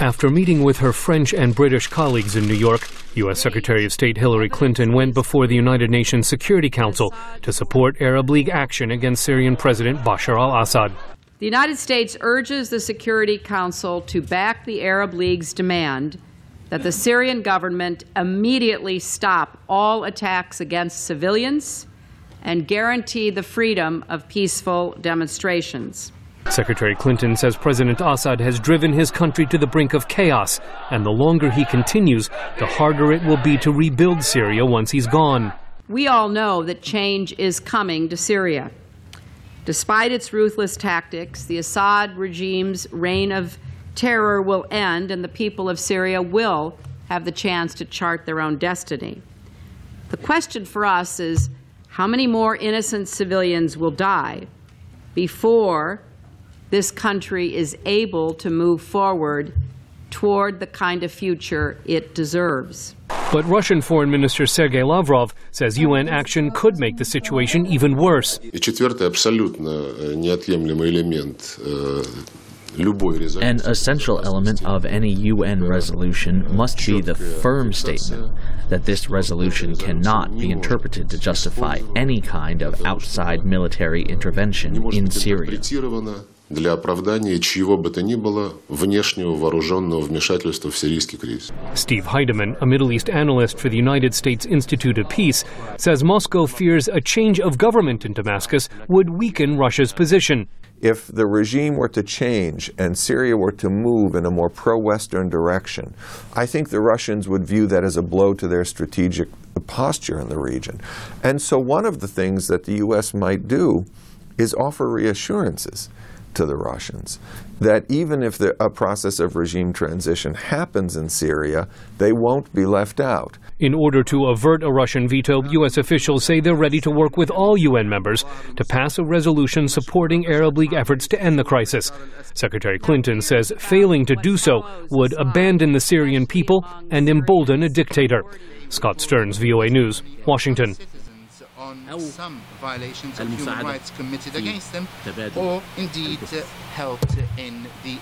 After meeting with her French and British colleagues in New York, U.S. Secretary of State Hillary Clinton went before the United Nations Security Council to support Arab League action against Syrian President Bashar al-Assad. The United States urges the Security Council to back the Arab League's demand that the Syrian government immediately stop all attacks against civilians and guarantee the freedom of peaceful demonstrations. Secretary Clinton says President Assad has driven his country to the brink of chaos, and the longer he continues, the harder it will be to rebuild Syria once he's gone. We all know that change is coming to Syria. Despite its ruthless tactics, the Assad regime's reign of terror will end, and the people of Syria will have the chance to chart their own destiny. The question for us is, how many more innocent civilians will die before this country is able to move forward toward the kind of future it deserves? But Russian Foreign Minister Sergey Lavrov says UN action could make the situation even worse. An essential element of any UN resolution must be the firm statement that this resolution cannot be interpreted to justify any kind of outside military intervention in Syria. Для оправдания чьего бы то ни было внешнего вооруженного вмешательства в сирийский кризис. Steve Heidemann, a Middle East analyst for the United States Institute of Peace, says Moscow fears a change of government in Damascus would weaken Russia's position. If the regime were to change and Syria were to move in a more pro-Western direction, I think the Russians would view that as a blow to their strategic posture in the region. And so one of the things that the U.S. might do is offer reassurances to the Russians that even if a process of regime transition happens in Syria, they won't be left out. In order to avert a Russian veto, U.S. officials say they're ready to work with all UN members to pass a resolution supporting Arab League efforts to end the crisis. Secretary Clinton says failing to do so would abandon the Syrian people and embolden a dictator. Scott Stearns, VOA News, Washington. On some violations of human rights committed against them, or indeed helped in the